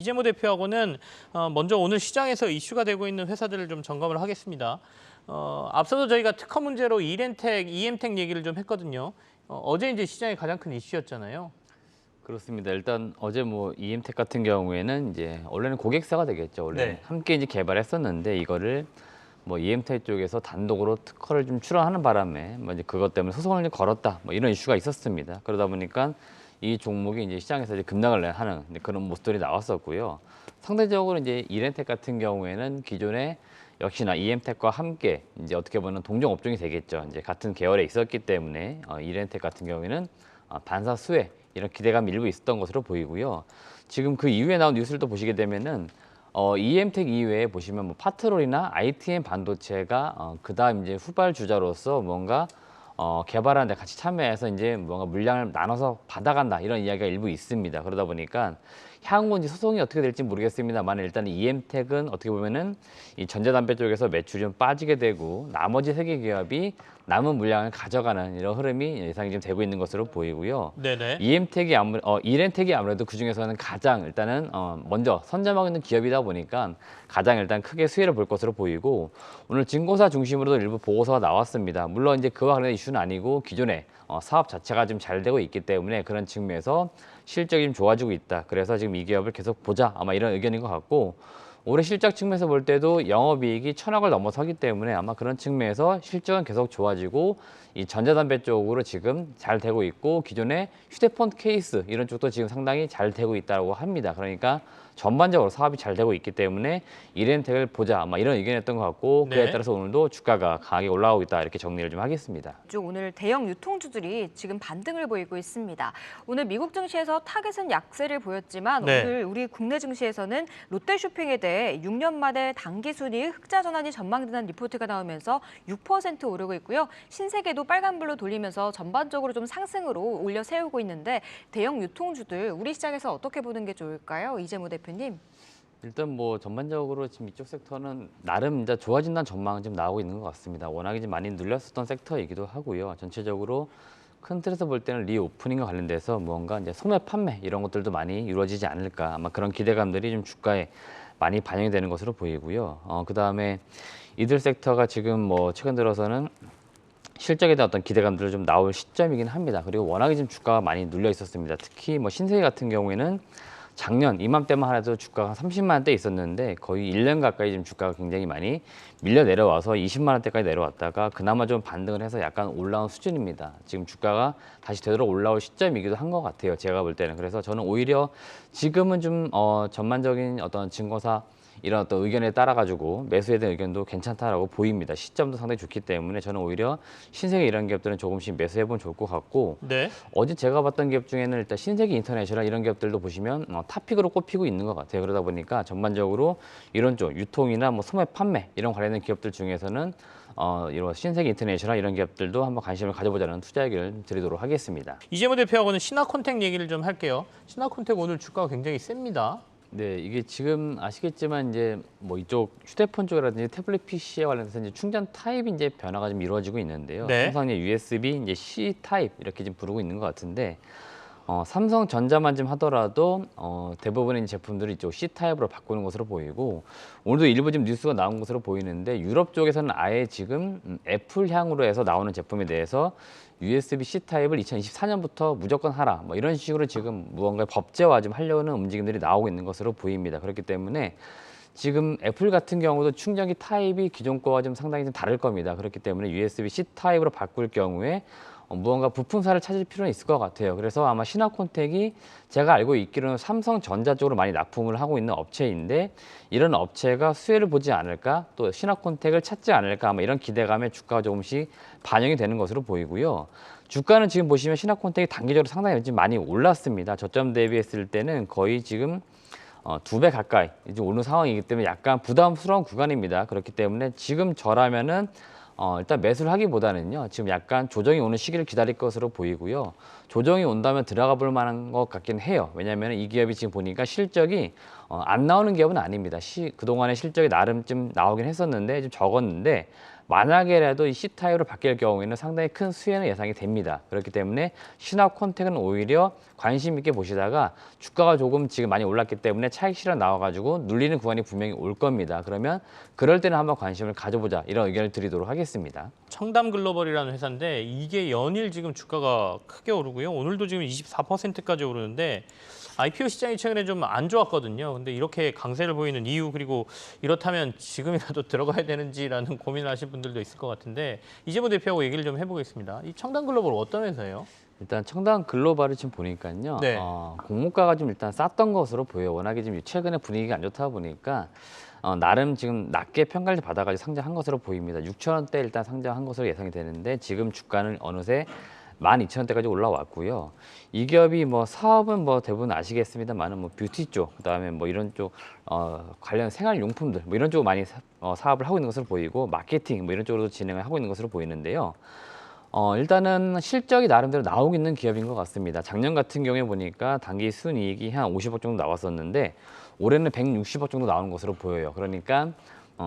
이재모 대표하고는 먼저 오늘 시장에서 이슈가 되고 있는 회사들을 좀 점검을 하겠습니다. 앞서도 저희가 특허 문제로 이렌텍, 이엠텍 얘기를 좀 했거든요. 어제 이제 시장의 가장 큰 이슈였잖아요. 그렇습니다. 일단 어제 뭐 이엠텍 같은 경우에는 이제 원래는 고객사가 되겠죠. 원래 네. 함께 이제 개발했었는데 이거를 뭐 이엠텍 쪽에서 단독으로 특허를 좀 출원하는 바람에 뭐 이제 그것 때문에 소송을 걸었다. 뭐 이런 이슈가 있었습니다. 그러다 보니까 이 종목이 이제 시장에서 이제 급락을 하는 그런 모습들이 나왔었고요. 상대적으로 이제 이렌텍 같은 경우에는 기존에 역시나 이엠텍과 함께 이제 어떻게 보면 동종 업종이 되겠죠. 이제 같은 계열에 있었기 때문에 이렌텍 같은 경우에는 반사 수혜 이런 기대감이 일부 있었던 것으로 보이고요. 지금 그 이후에 나온 뉴스를 또 보시게 되면은 이엠텍 이외에 보시면 뭐 파트롤이나 ITM 반도체가 그다음 이제 후발 주자로서 뭔가 개발하는 데 같이 참여해서 이제 뭔가 물량을 나눠서 받아간다 이런 이야기가 일부 있습니다. 그러다 보니까 향후 이제 소송이 어떻게 될지 모르겠습니다만 일단 이엠텍은 어떻게 보면은 이 전자담배 쪽에서 매출이 좀 빠지게 되고 나머지 세 개 기업이 남은 물량을 가져가는 이런 흐름이 예상이 좀 되고 있는 것으로 보이고요. 네네. 이렌텍이 아무래도 그 중에서는 가장 일단은 먼저 선점하고 있는 기업이다 보니까 가장 일단 크게 수혜를 볼 것으로 보이고 오늘 증거사 중심으로도 일부 보고서가 나왔습니다. 물론 이제 그와 관련된 이슈는 아니고 기존에 사업 자체가 좀 잘 되고 있기 때문에 그런 측면에서 실적이 좀 좋아지고 있다. 그래서 지금 이 기업을 계속 보자 아마 이런 의견인 것 같고 올해 실적 측면에서 볼 때도 영업이익이 1,000억을 넘어서기 때문에 아마 그런 측면에서 실적은 계속 좋아지고 이 전자담배 쪽으로 지금 잘 되고 있고 기존의 휴대폰 케이스 이런 쪽도 지금 상당히 잘 되고 있다고 합니다. 그러니까 전반적으로 사업이 잘 되고 있기 때문에 이렌텍을 보자 아마 이런 의견이었던 것 같고 그에 네. 따라서 오늘도 주가가 강하게 올라오고 있다 이렇게 정리를 좀 하겠습니다. 오늘 대형 유통주들이 지금 반등을 보이고 있습니다. 오늘 미국 증시에서 타겟은 약세를 보였지만 네. 오늘 우리 국내 증시에서는 롯데쇼핑에 대해 6년 만에 당기순이익 흑자 전환이 전망되는 리포트가 나오면서 6% 오르고 있고요. 신세계도 빨간불로 돌리면서 전반적으로 좀 상승으로 올려 세우고 있는데 대형 유통주들 우리 시장에서 어떻게 보는 게 좋을까요? 이재모 대표님. 일단 뭐 전반적으로 지금 이쪽 섹터는 나름 이제 좋아진다는 전망은 좀 나오고 있는 것 같습니다. 워낙에 좀 많이 눌렸었던 섹터이기도 하고요. 전체적으로 큰 틀에서 볼 때는 리오프닝과 관련돼서 뭔가 이제 소매 판매 이런 것들도 많이 이루어지지 않을까 아마 그런 기대감들이 좀 주가에 많이 반영이 되는 것으로 보이고요. 그다음에 이들 섹터가 지금 뭐 최근 들어서는 실적에 대한 어떤 기대감들을 좀 나올 시점이긴 합니다. 그리고 워낙에 지금 주가가 많이 눌려 있었습니다. 특히 뭐 신세계 같은 경우에는 작년 이맘때만 하더라도 주가가 30만 원대 있었는데 거의 1년 가까이 지금 주가가 굉장히 많이 밀려 내려와서 20만 원대까지 내려왔다가 그나마 좀 반등을 해서 약간 올라온 수준입니다. 지금 주가가 다시 되도록 올라올 시점이기도 한 것 같아요. 제가 볼 때는. 그래서 저는 오히려 지금은 좀 전반적인 어떤 증거사 이런 어떤 의견에 따라 가지고 매수에 대한 의견도 괜찮다라고 보입니다. 시점도 상당히 좋기 때문에 저는 오히려 신세계 이런 기업들은 조금씩 매수해보면 좋을 것 같고 네. 어제 제가 봤던 기업 중에는 일단 신세계 인터내셔널 이런 기업들도 보시면 탑픽으로 꼽히고 있는 것 같아요. 그러다 보니까 전반적으로 이런 쪽 유통이나 뭐 소매 판매 이런 관련된 기업들 중에서는 이런 신세계 인터내셔널 이런 기업들도 한번 관심을 가져보자는 투자 얘기를 드리도록 하겠습니다. 이재모 대표하고는 신화콘텍 얘기를 좀 할게요. 신화콘텍 오늘 주가가 굉장히 셉니다. 네, 이게 지금 아시겠지만 이제 뭐 이쪽 휴대폰 쪽이라든지 태블릿 PC에 관련해서 이제 충전 타입이 이제 변화가 좀 이루어지고 있는데요. 네. 항상 이제 USB 이제 C 타입 이렇게 좀 부르고 있는 것 같은데 삼성전자만 좀 하더라도 대부분의 제품들이 이쪽 C 타입으로 바꾸는 것으로 보이고 오늘도 일부 지금 뉴스가 나온 것으로 보이는데 유럽 쪽에서는 아예 지금 애플향으로 해서 나오는 제품에 대해서 USB-C 타입을 2024년부터 무조건 하라 뭐 이런 식으로 지금 무언가 법제화 좀 하려는 움직임들이 나오고 있는 것으로 보입니다. 그렇기 때문에 지금 애플 같은 경우도 충전기 타입이 기존 거와 좀 상당히 좀 다를 겁니다. 그렇기 때문에 USB-C 타입으로 바꿀 경우에 무언가 부품사를 찾을 필요는 있을 것 같아요. 그래서 아마 신화콘텍이 제가 알고 있기로는 삼성전자 쪽으로 많이 납품을 하고 있는 업체인데 이런 업체가 수혜를 보지 않을까 또 신화콘텍을 찾지 않을까 아마 이런 기대감에 주가가 조금씩 반영이 되는 것으로 보이고요. 주가는 지금 보시면 신화콘텍이 단기적으로 상당히 지금 많이 올랐습니다. 저점 대비했을 때는 거의 지금 2배 가까이 이제 오는 상황이기 때문에 약간 부담스러운 구간입니다. 그렇기 때문에 지금 저라면은 일단 매수를 하기보다는요. 지금 약간 조정이 오는 시기를 기다릴 것으로 보이고요. 조정이 온다면 들어가 볼 만한 것 같긴 해요. 왜냐하면 이 기업이 지금 보니까 실적이 안 나오는 기업은 아닙니다. 그동안의 실적이 나름 좀 나오긴 했었는데 좀 적었는데 만약에라도 이 C타입으로 바뀔 경우에는 상당히 큰 수혜는 예상이 됩니다. 그렇기 때문에 신화콘텍은 오히려 관심 있게 보시다가 주가가 조금 지금 많이 올랐기 때문에 차익 실현 나와가지고 눌리는 구간이 분명히 올 겁니다. 그러면 그럴 때는 한번 관심을 가져보자 이런 의견을 드리도록 하겠습니다. 청담글로벌이라는 회사인데 이게 연일 지금 주가가 크게 오르고요. 오늘도 지금 24%까지 오르는데 IPO 시장이 최근에 좀 안 좋았거든요. 근데 이렇게 강세를 보이는 이유 그리고 이렇다면 지금이라도 들어가야 되는지라는 고민을 하실 분들도 있을 것 같은데 이재모 대표하고 얘기를 좀 해보겠습니다. 이 청담글로벌 어떤 회사예요? 일단 청담 글로벌을 지금 보니까요. 네. 공모가가 좀 일단 쌌던 것으로 보여요. 워낙에 지금 최근에 분위기가 안 좋다 보니까 나름 지금 낮게 평가를 받아가지고 상장한 것으로 보입니다. 6,000원대 일단 상장한 것으로 예상이 되는데 지금 주가는 어느새 12,000원대까지 올라왔고요. 이 기업이 뭐 사업은 뭐 대부분 아시겠습니다만은 뭐 뷰티 쪽, 그다음에 뭐 이런 쪽 관련 생활용품들 뭐 이런 쪽으로 많이 사업을 하고 있는 것으로 보이고 마케팅 뭐 이런 쪽으로도 진행을 하고 있는 것으로 보이는데요. 일단은 실적이 나름대로 나오고 있는 기업인 것 같습니다. 작년 같은 경우에 보니까 단기 순이익이 한 50억 정도 나왔었는데 올해는 160억 정도 나오는 것으로 보여요. 그러니까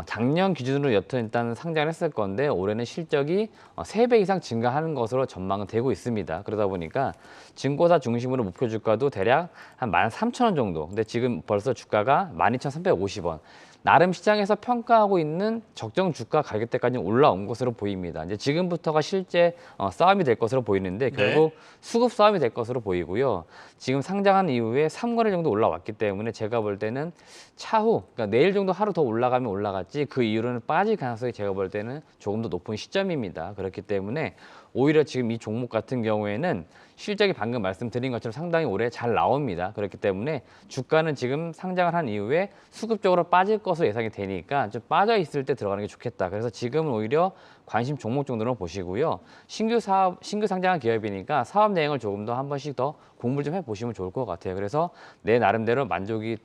작년 기준으로 여튼 일단 상장을 했을 건데 올해는 실적이 3배 이상 증가하는 것으로 전망은 되고 있습니다. 그러다 보니까 증권사 중심으로 목표 주가도 대략 한 13,000원 정도. 근데 지금 벌써 주가가 12,350원. 나름 시장에서 평가하고 있는 적정 주가 가격대까지 올라온 것으로 보입니다. 이제 지금부터가 실제 싸움이 될 것으로 보이는데 결국 수급 싸움이 될 것으로 보이고요. 지금 상장한 이후에 3거래 정도 올라왔기 때문에 제가 볼 때는 차후 그러니까 내일 정도 하루 더 올라가면 올라갔지 그 이후로는 빠질 가능성이 제가 볼 때는 조금 더 높은 시점입니다. 그렇기 때문에 오히려 지금 이 종목 같은 경우에는 실적이 방금 말씀드린 것처럼 상당히 오래 잘 나옵니다. 그렇기 때문에 주가는 지금 상장을 한 이후에 수급적으로 빠질 것으로 예상이 되니까 좀 빠져 있을 때 들어가는 게 좋겠다. 그래서 지금은 오히려 관심 종목 정도로 보시고요. 신규 상장한 기업이니까 사업 내용을 조금 더 한 번씩 더 공부를 좀 해보시면 좋을 것 같아요. 그래서 내 나름대로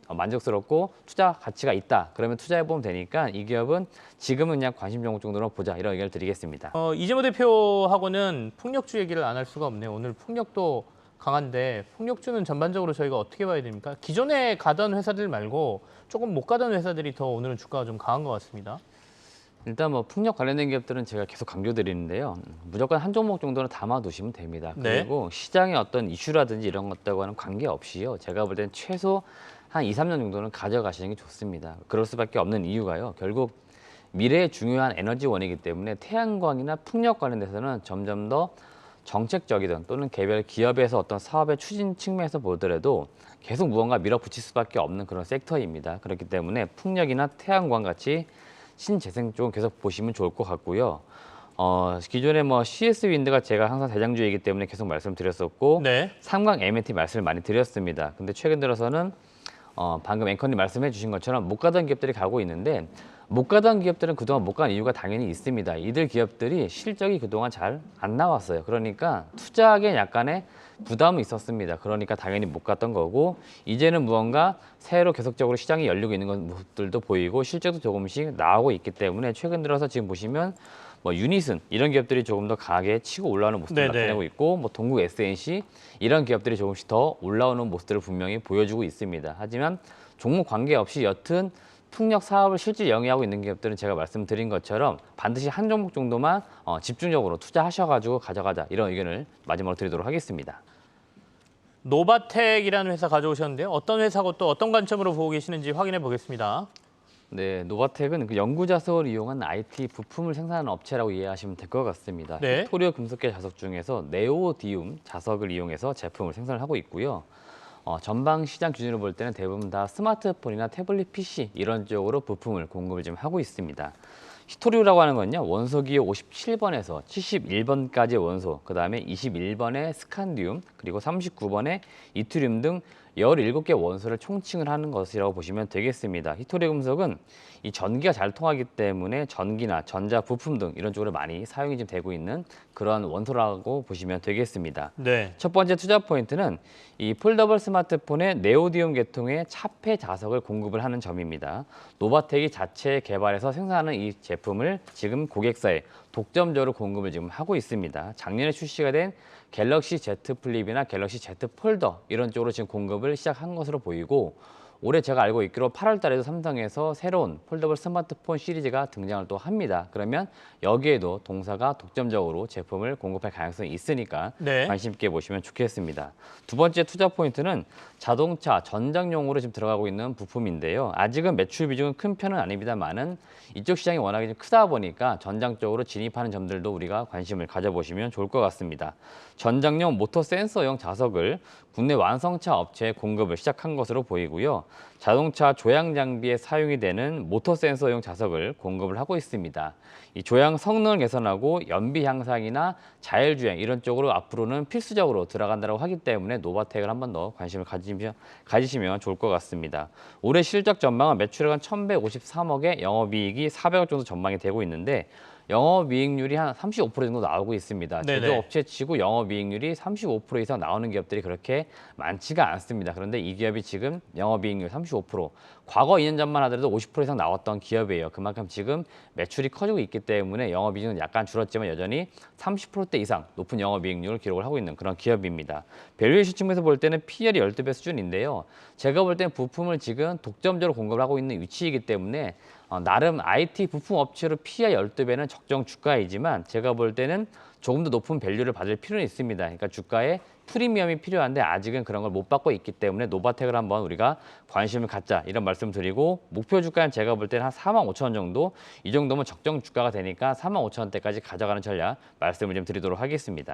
만족스럽고 투자 가치가 있다. 그러면 투자해보면 되니까 이 기업은 지금은 그냥 관심 종목 정도로 보자. 이런 의견을 드리겠습니다. 이재모 대표하고는 폭력주 얘기를 안 할 수가 없네요. 오늘 폭력도 강한데 폭력주는 전반적으로 저희가 어떻게 봐야 됩니까? 기존에 가던 회사들 말고 조금 못 가던 회사들이 더 오늘은 주가가 좀 강한 것 같습니다. 일단 뭐 풍력 관련된 기업들은 제가 계속 강조드리는데요. 무조건 한 종목 정도는 담아두시면 됩니다. 네. 그리고 시장의 어떤 이슈라든지 이런 것들과는 관계없이요. 제가 볼 땐 최소 한 2, 3년 정도는 가져가시는 게 좋습니다. 그럴 수밖에 없는 이유가요. 결국 미래의 중요한 에너지원이기 때문에 태양광이나 풍력 관련돼서는 점점 더 정책적이든 또는 개별 기업에서 어떤 사업의 추진 측면에서 보더라도 계속 무언가 밀어붙일 수밖에 없는 그런 섹터입니다. 그렇기 때문에 풍력이나 태양광 같이 신재생 쪽은 계속 보시면 좋을 것 같고요. 기존에 뭐 CS 윈드가 제가 항상 대장주이기 때문에 계속 말씀드렸었고 네. 삼광 M&T 말씀을 많이 드렸습니다. 근데 최근 들어서는 방금 앵커님 말씀해 주신 것처럼 못 가던 기업들이 가고 있는데 못 가던 기업들은 그동안 못 간 이유가 당연히 있습니다. 이들 기업들이 실적이 그동안 잘 안 나왔어요. 그러니까 투자하기엔 약간의 부담이 있었습니다. 그러니까 당연히 못 갔던 거고 이제는 무언가 새로 계속적으로 시장이 열리고 있는 것들도 보이고 실적도 조금씩 나오고 있기 때문에 최근 들어서 지금 보시면 뭐 유니슨 이런 기업들이 조금 더 강하게 치고 올라오는 모습을 나타내고 있고 뭐 동국 SNC 이런 기업들이 조금씩 더 올라오는 모습들을 분명히 보여주고 있습니다. 하지만 종목 관계없이 여튼 풍력 사업을 실제 영위하고 있는 기업들은 제가 말씀드린 것처럼 반드시 한 종목 정도만 집중적으로 투자하셔가지고 가져가자 이런 의견을 마지막으로 드리도록 하겠습니다. 노바텍이라는 회사 가져오셨는데요. 어떤 회사고 또 어떤 관점으로 보고 계시는지 확인해 보겠습니다. 네, 노바텍은 그 연구 자석을 이용한 IT 부품을 생산하는 업체라고 이해하시면 될 것 같습니다. 네. 히토리오 금속계 자석 중에서 네오디움 자석을 이용해서 제품을 생산을 하고 있고요. 전방 시장 기준으로 볼 때는 대부분 다 스마트폰이나 태블릿 PC 이런 쪽으로 부품을 공급을 지금 하고 있습니다. 히토리오라고 하는 건요. 원소 기호 57번에서 71번까지의 원소, 그다음에 21번의 스칸디움, 그리고 39번의 이트륨 등 17개 원소를 총칭을 하는 것이라고 보시면 되겠습니다. 히토리 금속은 이 전기가 잘 통하기 때문에 전기나 전자 부품 등 이런 쪽으로 많이 사용이 지금 되고 있는 그런 원소라고 보시면 되겠습니다. 네. 첫 번째 투자 포인트는 이 폴더블 스마트폰의 네오디움 계통의 차폐 자석을 공급을 하는 점입니다. 노바텍이 자체 개발해서 생산하는 이 제품을 지금 고객사에 독점적으로 공급을 지금 하고 있습니다. 작년에 출시가 된 갤럭시 Z 플립이나 갤럭시 Z 폴더 이런 쪽으로 지금 공급을 시작한 것으로 보이고 올해 제가 알고 있기로 8월 달에도 삼성에서 새로운 폴더블 스마트폰 시리즈가 등장을 또 합니다. 그러면 여기에도 동사가 독점적으로 제품을 공급할 가능성이 있으니까 네. 관심 있게 보시면 좋겠습니다. 두 번째 투자 포인트는 자동차 전장용으로 지금 들어가고 있는 부품인데요. 아직은 매출 비중은 큰 편은 아닙니다만은 이쪽 시장이 워낙에 좀 크다 보니까 전장 쪽으로 진입하는 점들도 우리가 관심을 가져보시면 좋을 것 같습니다. 전장용 모터 센서용 자석을 국내 완성차 업체에 공급을 시작한 것으로 보이고요. 자동차 조향 장비에 사용이 되는 모터 센서용 자석을 공급을 하고 있습니다. 이 조향 성능을 개선하고 연비 향상이나 자율주행 이런 쪽으로 앞으로는 필수적으로 들어간다고 하기 때문에 노바텍을 한 번 더 관심을 가지시면 좋을 것 같습니다. 올해 실적 전망은 매출액은 1,153억에 영업이익이 400억 정도 전망이 되고 있는데 영업이익률이 한 35% 정도 나오고 있습니다. 네네. 제조업체 치고 영업이익률이 35% 이상 나오는 기업들이 그렇게 많지가 않습니다. 그런데 이 기업이 지금 영업이익률 35%, 과거 2년 전만 하더라도 50% 이상 나왔던 기업이에요. 그만큼 지금 매출이 커지고 있기 때문에 영업이익은 약간 줄었지만 여전히 30%대 이상 높은 영업이익률을 기록을 하고 있는 그런 기업입니다. 밸류에이션 측면에서 볼 때는 PER이 12배 수준인데요. 제가 볼 때는 부품을 지금 독점적으로 공급을 하고 있는 위치이기 때문에 나름 IT 부품 업체로 PER 12배는 적정 주가이지만 제가 볼 때는 조금 더 높은 밸류를 받을 필요는 있습니다. 그러니까 주가에 프리미엄이 필요한데 아직은 그런 걸 못 받고 있기 때문에 노바텍을 한번 우리가 관심을 갖자 이런 말씀 드리고 목표 주가는 제가 볼 때는 한 45,000원 정도 이 정도면 적정 주가가 되니까 45,000원대까지 가져가는 전략 말씀을 좀 드리도록 하겠습니다.